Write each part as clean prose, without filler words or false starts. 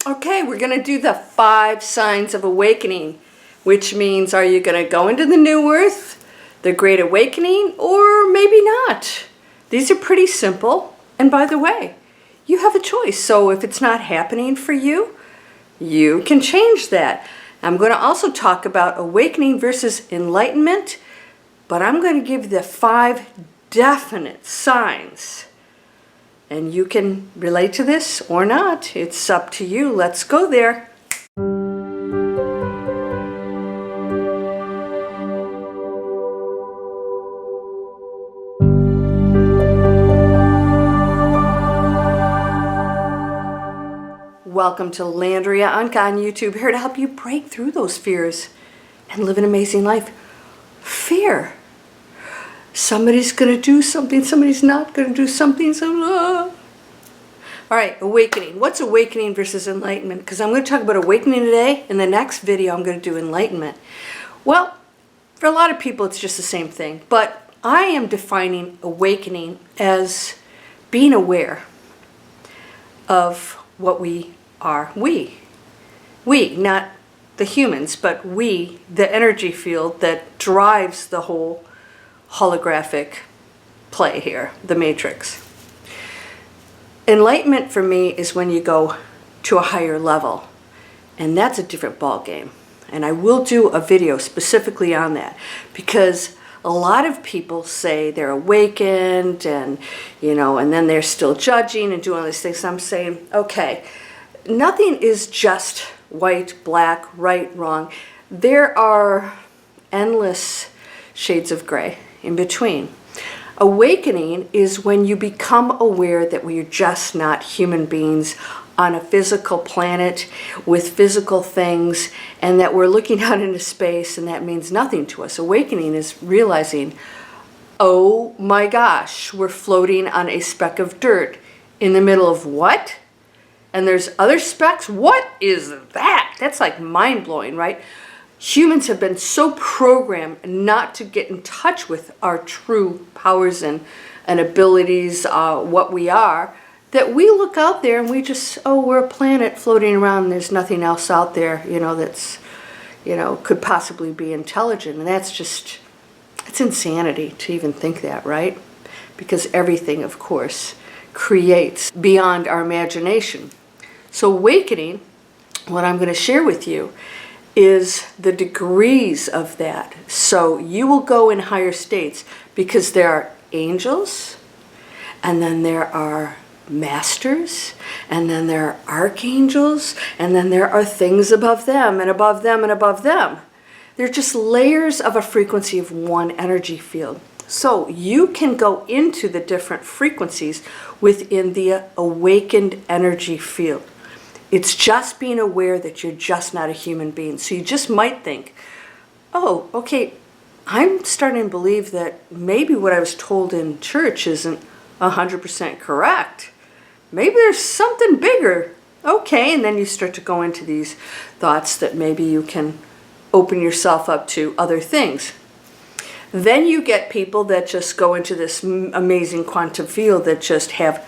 Okay, we're going to do the 5 signs of awakening, which means are you going to go into the new earth, the great awakening, or maybe not? These are pretty simple. And by the way, you have a choice. So if it's not happening for you, you can change that. I'm going to also talk about awakening versus enlightenment, but I'm going to give the 5 definite signs. And you can relate to this or not. It's up to you. Let's go there. Welcome to Landria Onkka on YouTube, here to help you break through those fears and live an amazing life. Fear. Somebody's going to do something, somebody's not going to do something. All right, awakening. What's awakening versus enlightenment? Because I'm going to talk about awakening today. In the next video, I'm going to do enlightenment. Well, for a lot of people, it's just the same thing. But I am defining awakening as being aware of what we are. We, not the humans, but we, the energy field that drives the whole holographic play here, the matrix. Enlightenment for me is when you go to a higher level, and that's a different ball game. And I will do a video specifically on that, because a lot of people say they're awakened and, and then they're still judging and doing all these things. I'm saying, okay, nothing is just white, black, right, wrong. There are endless shades of gray in between. Awakening is when you become aware that we're just not human beings on a physical planet with physical things, and that we're looking out into space and that means nothing to us. Awakening is realizing, oh my gosh, we're floating on a speck of dirt in the middle of what? And there's other specks? What is that? That's like mind-blowing, right? Humans have been so programmed not to get in touch with our true powers and abilities, what we are, that we look out there and we just, oh, we're a planet floating around and there's nothing else out there, that's, could possibly be intelligent. And that's just, it's insanity to even think that, right? Because everything, of course, creates beyond our imagination. So awakening, what I'm going to share with you, is the degrees of that. So you will go in higher states because there are angels, and then there are masters, and then there are archangels, and then there are things above them and above them and above them. They're just layers of a frequency of one energy field. So you can go into the different frequencies within the awakened energy field. It's just being aware that you're just not a human being. So you just might think, oh, okay, I'm starting to believe that maybe what I was told in church isn't 100% correct. Maybe there's something bigger. Okay, and then you start to go into these thoughts that maybe you can open yourself up to other things. Then you get people that just go into this amazing quantum field that just have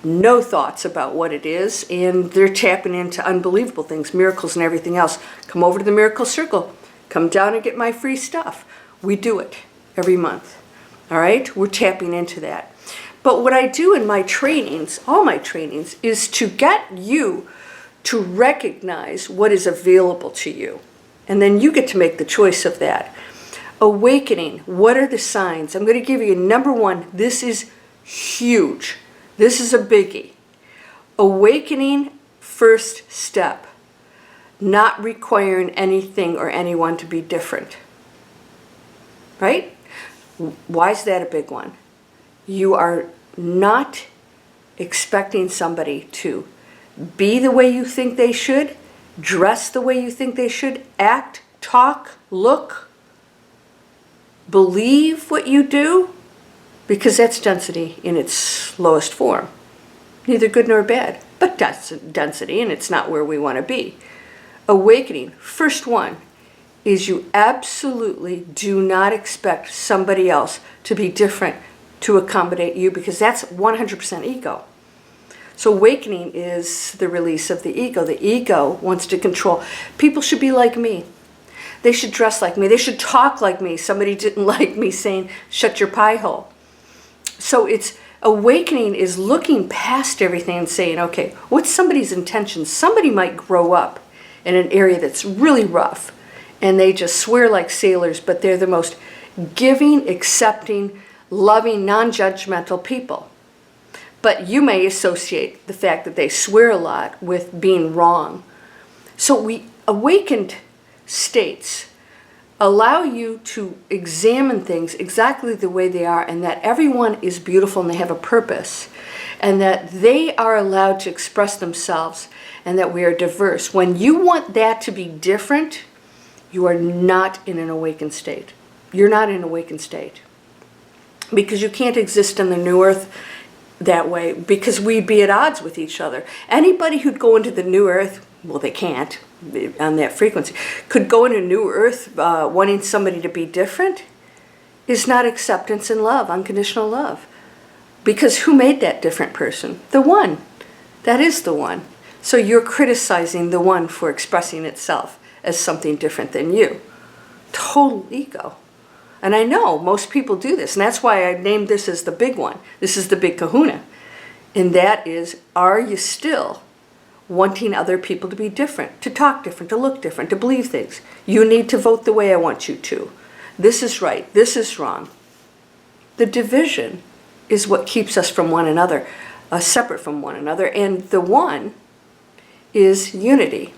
no thoughts about what it is, and they're tapping into unbelievable things, miracles and everything else. Come over to the Miracle Circle. Come down and get my free stuff. We do it every month. All right? We're tapping into that. But what I do in my trainings, all my trainings, is to get you to recognize what is available to you. And then you get to make the choice of that. Awakening, what are the signs? I'm going to give you number 1. This is huge. This is a biggie. Awakening, first step. Not requiring anything or anyone to be different. Right? Why is that a big one? You are not expecting somebody to be the way you think they should, dress the way you think they should, act, talk, look, believe what you do. Because that's density in its lowest form. Neither good nor bad, but that's density, and it's not where we want to be. Awakening, first one, is you absolutely do not expect somebody else to be different to accommodate you, because that's 100% ego. So awakening is the release of the ego. The ego wants to control. People should be like me. They should dress like me. They should talk like me. Somebody didn't like me saying, shut your pie hole. So it's awakening is looking past everything and saying, okay, what's somebody's intention? Somebody might grow up in an area that's really rough and they just swear like sailors, but they're the most giving, accepting, loving, non-judgmental people. But you may associate the fact that they swear a lot with being wrong. So we awakened states allow you to examine things exactly the way they are, and that everyone is beautiful and they have a purpose, and that they are allowed to express themselves, and that we are diverse. When you want that to be different, you are not in an awakened state. You're not in an awakened state. Because you can't exist in the new earth that way, because we'd be at odds with each other. Anybody who'd go into the new earth, well, they can't on that frequency, could go into new earth wanting somebody to be different, is not acceptance and love, unconditional love. Because who made that different person? The one. That is the one. So you're criticizing the one for expressing itself as something different than you. Total ego. And I know most people do this, and that's why I named this as the big one. This is the big kahuna. And that is, are you still wanting other people to be different, to talk different, to look different, to believe things? You need to vote the way I want you to. This is right, this is wrong. The division is what keeps us from one another, separate from one another, and the one is unity.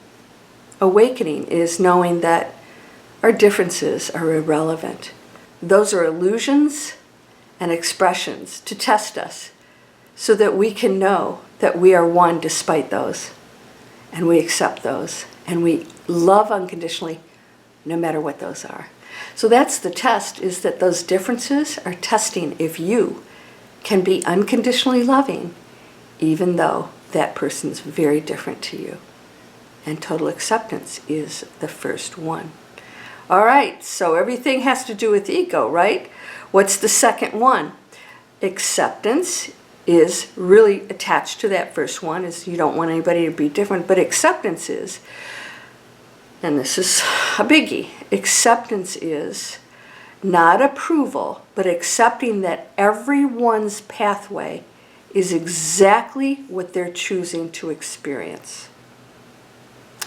Awakening is knowing that our differences are irrelevant. Those are illusions and expressions to test us so that we can know that we are one despite those, and we accept those, and we love unconditionally no matter what those are. So that's the test, is that those differences are testing if you can be unconditionally loving even though that person's very different to you. And total acceptance is the first one. All right, so everything has to do with ego, right? What's the second one? Acceptance is really attached to that first one, is you don't want anybody to be different, but acceptance is, and this is a biggie, acceptance is not approval, but accepting that everyone's pathway is exactly what they're choosing to experience.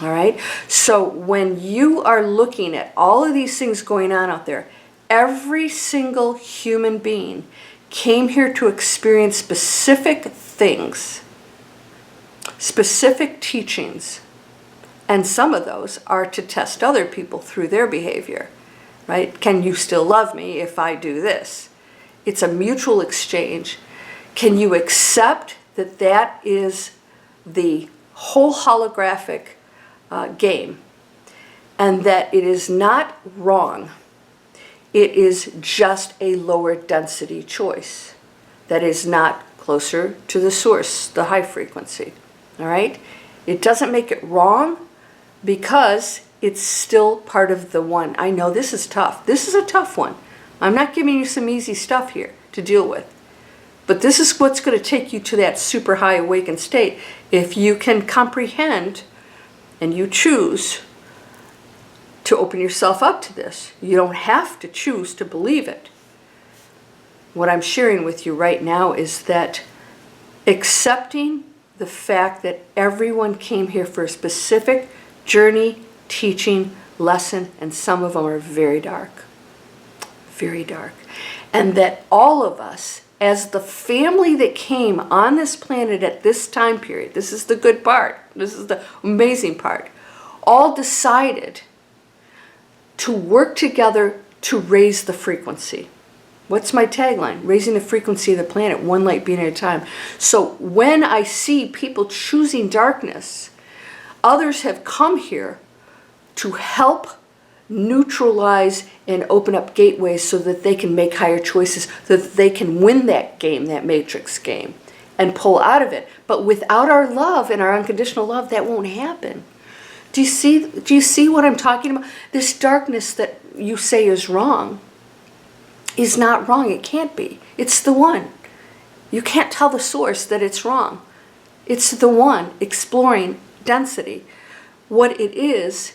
All right? So when you are looking at all of these things going on out there, every single human being came here to experience specific things, specific teachings, and some of those are to test other people through their behavior, right? Can you still love me if I do this? It's a mutual exchange. Can you accept that that is the whole holographic game, and that it is not wrong? It is just a lower density choice that is not closer to the source, the high frequency. All right? It doesn't make it wrong because it's still part of the one. I know this is tough. This is a tough one. I'm not giving you some easy stuff here to deal with. But this is what's going to take you to that super high awakened state. If you can comprehend and you choose to open yourself up to this. You don't have to choose to believe it. What I'm sharing with you right now is that accepting the fact that everyone came here for a specific journey, teaching, lesson, and some of them are very dark. Very dark. And that all of us, as the family that came on this planet at this time period, this is the good part, this is the amazing part, all decided to work together to raise the frequency. What's my tagline? Raising the frequency of the planet, one light being at a time. So when I see people choosing darkness, others have come here to help neutralize and open up gateways so that they can make higher choices, so that they can win that game, that matrix game, and pull out of it. But without our love and our unconditional love, that won't happen. Do you see what I'm talking about? This darkness that you say is wrong is not wrong. It can't be. It's the one. You can't tell the source that it's wrong. It's the one exploring density. What it is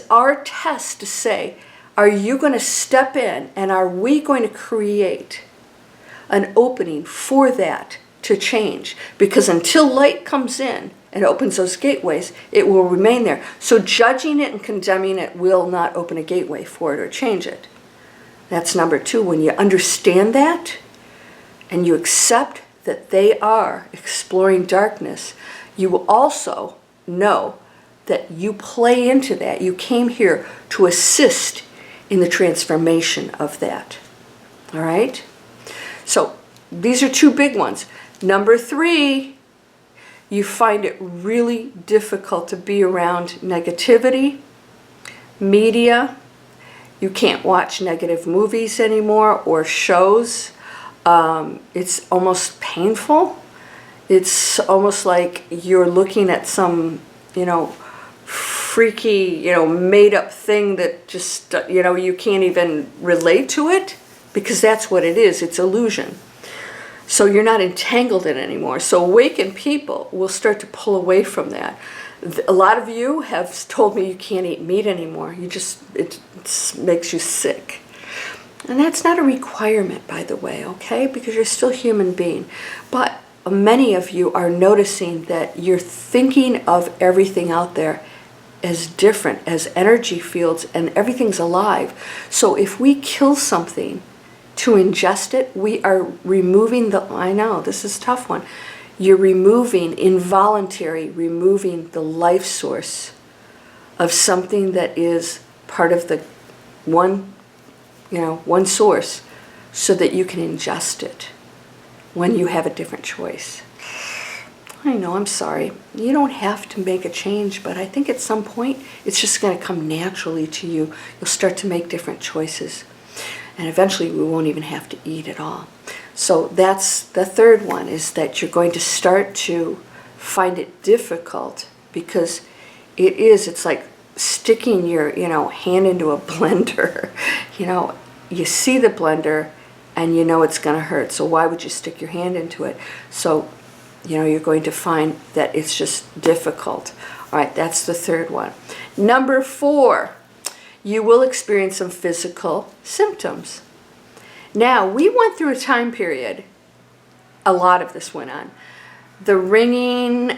our test to say, are you going to step in and are we going to create an opening for that to change? Because until light comes in and opens those gateways, it will remain there. So judging it and condemning it will not open a gateway for it or change it. That's number two. When you understand that and you accept that they are exploring darkness, you will also know that you play into that. You came here to assist in the transformation of that. All right? So these are two big ones. Number three, you find it really difficult to be around negativity, media. You can't watch negative movies anymore or shows. It's almost painful. It's almost like you're looking at some, freaky, made up thing that just, you can't even relate to it, because that's what it is. It's illusion. So you're not entangled in it anymore. So awakened people will start to pull away from that. A lot of you have told me you can't eat meat anymore. It makes you sick. And that's not a requirement, by the way, okay? Because you're still a human being. But many of you are noticing that you're thinking of everything out there as different, as energy fields, and everything's alive. So if we kill something to ingest it, we are removing I know, this is a tough one. You're removing the life source of something that is part of the one source, so that you can ingest it when you have a different choice. I know, I'm sorry. You don't have to make a change, but I think at some point it's just going to come naturally to you. You'll start to make different choices. And eventually we won't even have to eat at all. So that's the third one, is that you're going to start to find it difficult, because it's like sticking your, hand into a blender. You see the blender and it's going to hurt. So why would you stick your hand into it? So, you're going to find that it's just difficult. All right, that's the third one. Number 4, you will experience some physical symptoms. Now, we went through a time period, a lot of this went on. The ringing,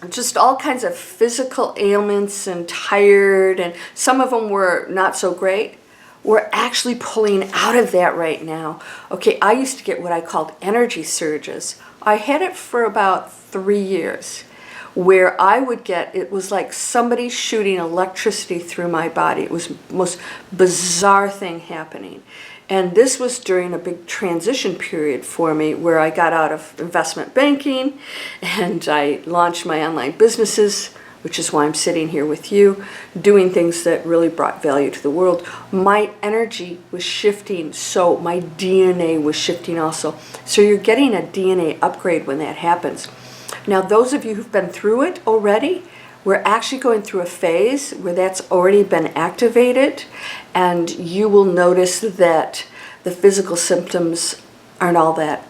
just all kinds of physical ailments and tired, and some of them were not so great. We're actually pulling out of that right now. Okay, I used to get what I called energy surges. I had it for about 3 years, where I would get, it was like somebody shooting electricity through my body. It was the most bizarre thing happening. And this was during a big transition period for me, where I got out of investment banking and I launched my online businesses, which is why I'm sitting here with you, doing things that really brought value to the world. My energy was shifting, so my DNA was shifting also. So you're getting a DNA upgrade when that happens. Now, those of you who've been through it already, we're actually going through a phase where that's already been activated, and you will notice that the physical symptoms aren't all that,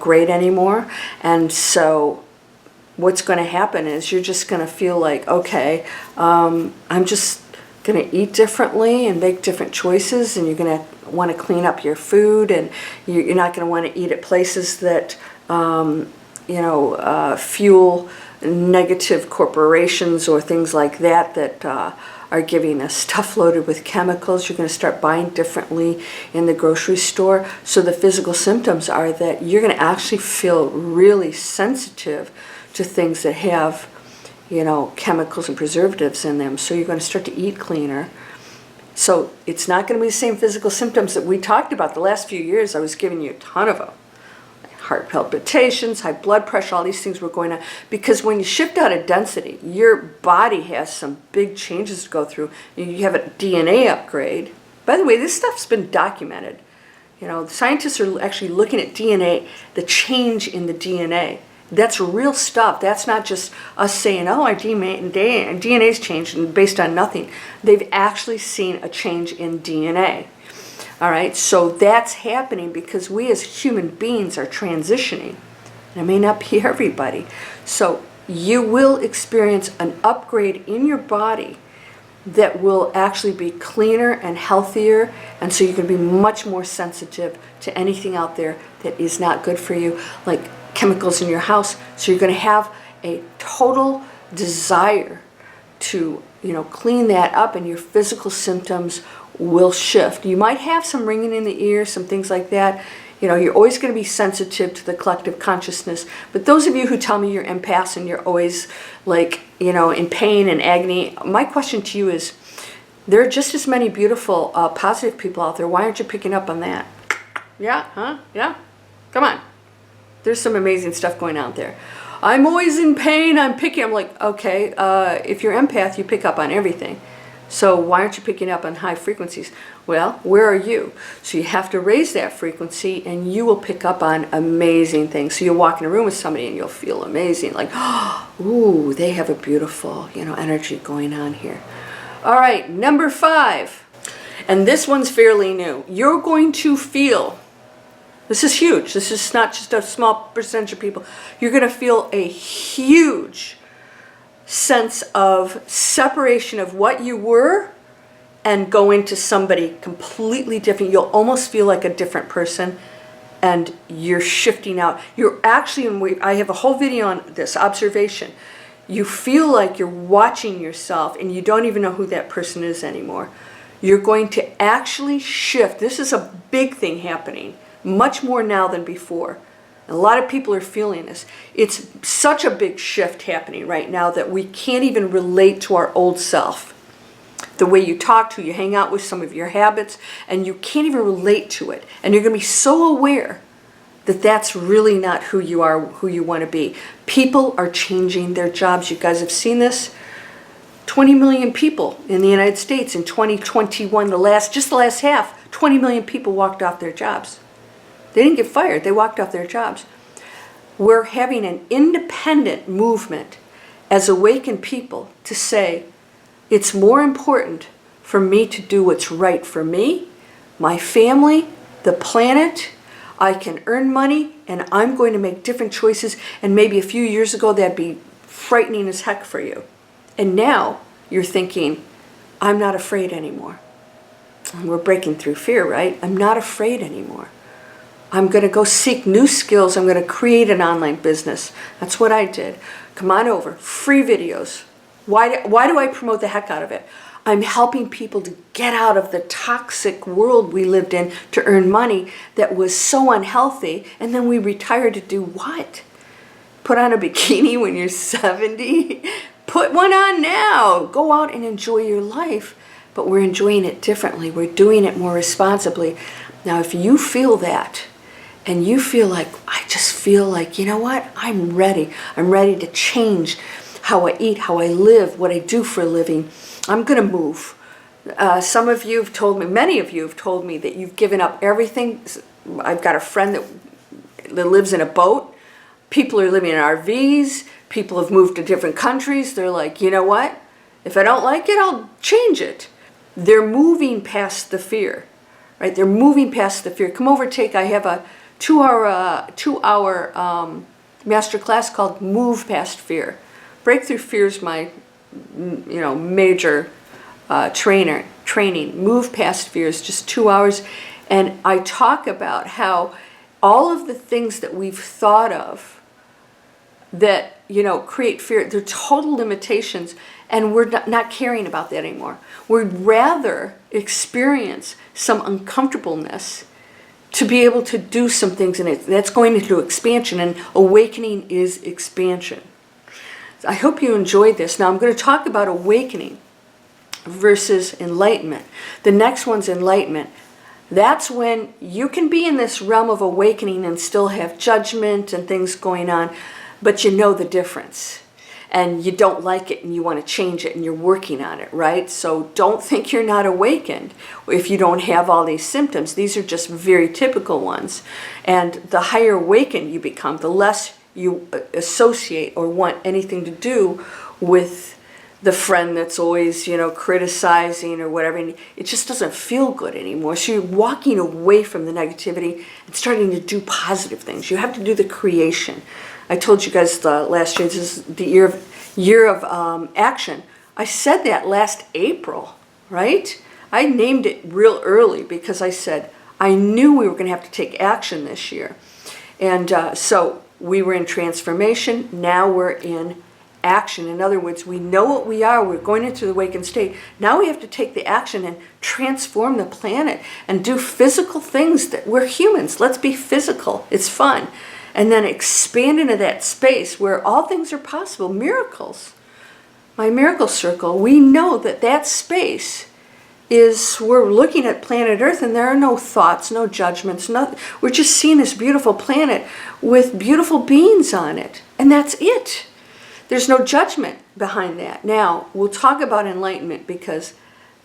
great anymore. And so what's going to happen is you're just going to feel like, okay, I'm just going to eat differently and make different choices, and you're going to want to clean up your food, and you're not going to want to eat at places that, fuel negative corporations or things like that are giving us stuff loaded with chemicals. You're going to start buying differently in the grocery store. So the physical symptoms are that you're going to actually feel really sensitive to things that have, chemicals and preservatives in them. So you're going to start to eat cleaner. So it's not going to be the same physical symptoms that we talked about the last few years. I was giving you a ton of them. Heart palpitations, high blood pressure, all these things were going on. Because when you shift out of density, your body has some big changes to go through. You have a DNA upgrade. By the way, this stuff's been documented. The scientists are actually looking at DNA, the change in the DNA. That's real stuff. That's not just us saying, oh, our DNA's changed and based on nothing. They've actually seen a change in DNA. All right, so that's happening because we as human beings are transitioning. And it may not be everybody. So you will experience an upgrade in your body that will actually be cleaner and healthier, and so you can be much more sensitive to anything out there that is not good for you, like chemicals in your house. So you're going to have a total desire to, clean that up, and your physical symptoms will shift. You might have some ringing in the ears, some things like that. You're always going to be sensitive to the collective consciousness. But those of you who tell me you're empaths and you're always in pain and agony, my question to you is, there are just as many beautiful, positive people out there. Why aren't you picking up on that? Yeah, huh? Yeah? Come on. There's some amazing stuff going out there. I'm always in pain. I'm like, okay, if you're empath, you pick up on everything. So why aren't you picking up on high frequencies? Well, where are you? So you have to raise that frequency, and you will pick up on amazing things. So you'll walk in a room with somebody and you'll feel amazing. Like, ooh, they have a beautiful, energy going on here. All right, number 5. And this one's fairly new. You're going to feel, this is huge. This is not just a small percentage of people. You're going to feel a huge sense of separation of what you were and go into somebody completely different. You'll almost feel like a different person, and you're shifting out. You're actually, I have a whole video on this, observation. You feel like you're watching yourself and you don't even know who that person is anymore. You're going to actually shift. This is a big thing happening, much more now than before. A lot of people are feeling this. It's such a big shift happening right now that we can't even relate to our old self. The way you talk, who you hang out with, some of your habits, and you can't even relate to it. And you're going to be so aware that that's really not who you are, who you want to be. People are changing their jobs. You guys have seen this. 20 million people in the United States in 2021, the last half, 20 million people walked off their jobs. They didn't get fired, they walked off their jobs. We're having an independent movement as awakened people to say, it's more important for me to do what's right for me, my family, the planet. I can earn money, and I'm going to make different choices. And maybe a few years ago, that'd be frightening as heck for you. And now you're thinking, I'm not afraid anymore. And we're breaking through fear, right? I'm not afraid anymore. I'm going to go seek new skills. I'm going to create an online business. That's what I did. Come on over. Free videos. Why do I promote the heck out of it? I'm helping people to get out of the toxic world we lived in to earn money that was so unhealthy. And then we retired to do what? Put on a bikini when you're 70? Put one on now. Go out and enjoy your life. But we're enjoying it differently. We're doing it more responsibly. Now, if you feel that, and you feel like, I just feel like, you know what? I'm ready. I'm ready to change how I eat, how I live, what I do for a living. I'm going to move. Some of you have told me, many of you have told me that you've given up everything. I've got a friend that lives in a boat. People are living in RVs. People have moved to different countries. They're like, you know what? If I don't like it, I'll change it. They're moving past the fear, right? They're moving past the fear. Come over, I have a two-hour master class called Move Past Fear. Breakthrough Fear is my, major training. Move Past Fear is just 2 hours, and I talk about how all of the things that we've thought of that create fear, they're total limitations, and we're not caring about that anymore. We'd rather experience some uncomfortableness to be able to do some things in it. That's going into expansion, and awakening is expansion. I hope you enjoyed this. Now I'm going to talk about awakening versus enlightenment. The next one's enlightenment. That's when you can be in this realm of awakening and still have judgment and things going on, but you know the difference. And you don't like it and you want to change it and you're working on it, right? So don't think you're not awakened if you don't have all these symptoms. These are just very typical ones. And the higher awakened you become, the less you associate or want anything to do with the friend that's always, criticizing or whatever. And it just doesn't feel good anymore. So you're walking away from the negativity and starting to do positive things. You have to do the creation. I told you guys last year, this is the year of action. I said that last April, right? I named it real early because I said I knew we were going to have to take action this year. And so we were in transformation. Now we're in action. In other words, we know what we are. We're going into the awakened state. Now we have to take the action and transform the planet and do physical things. That we're humans. Let's be physical. It's fun. And then expand into that space where all things are possible. Miracles. My miracle circle, we know that that space is, we're looking at planet Earth and there are no thoughts, no judgments, we're just seeing this beautiful planet with beautiful beings on it. And that's it. There's no judgment behind that. Now, we'll talk about enlightenment because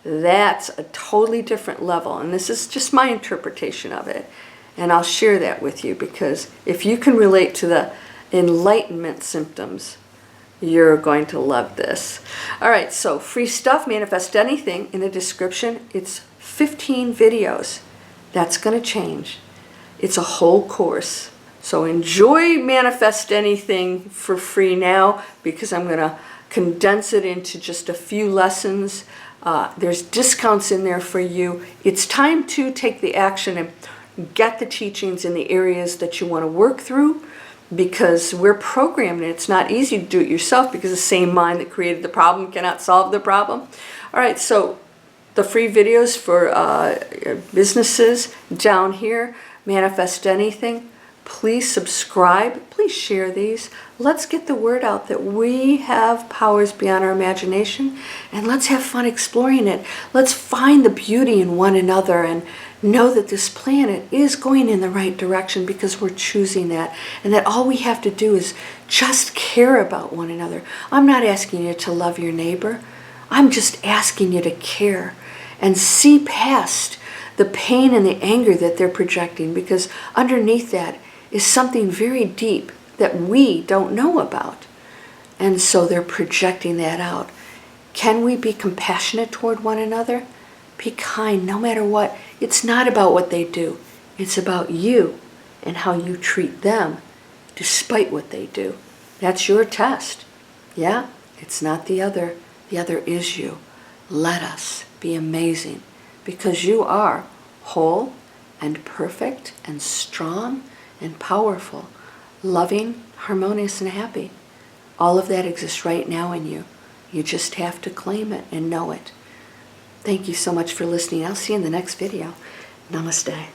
that's a totally different level. And this is just my interpretation of it. And I'll share that with you because if you can relate to the enlightenment symptoms, you're going to love this. All right, so free stuff, Manifest Anything, in the description. It's 15 videos. That's going to change. It's a whole course. So enjoy Manifest Anything for free now because I'm going to condense it into just a few lessons. There's discounts in there for you. It's time to take the action and get the teachings in the areas that you want to work through, because we're programmed and it's not easy to do it yourself because the same mind that created the problem cannot solve the problem. All right, so the free videos for businesses down here, Manifest Anything. Please subscribe. Please share these. Let's get the word out that we have powers beyond our imagination, and let's have fun exploring it. Let's find the beauty in one another and know that this planet is going in the right direction because we're choosing that, and that all we have to do is just care about one another. I'm not asking you to love your neighbor. I'm just asking you to care and see past the pain and the anger that they're projecting, because underneath that is something very deep that we don't know about. And so they're projecting that out. Can we be compassionate toward one another? Be kind no matter what. It's not about what they do. It's about you and how you treat them despite what they do. That's your test. Yeah, it's not the other. The other is you. Let us be amazing because you are whole and perfect and strong and powerful, loving, harmonious, and happy. All of that exists right now in you. You just have to claim it and know it. Thank you so much for listening. I'll see you in the next video. Namaste.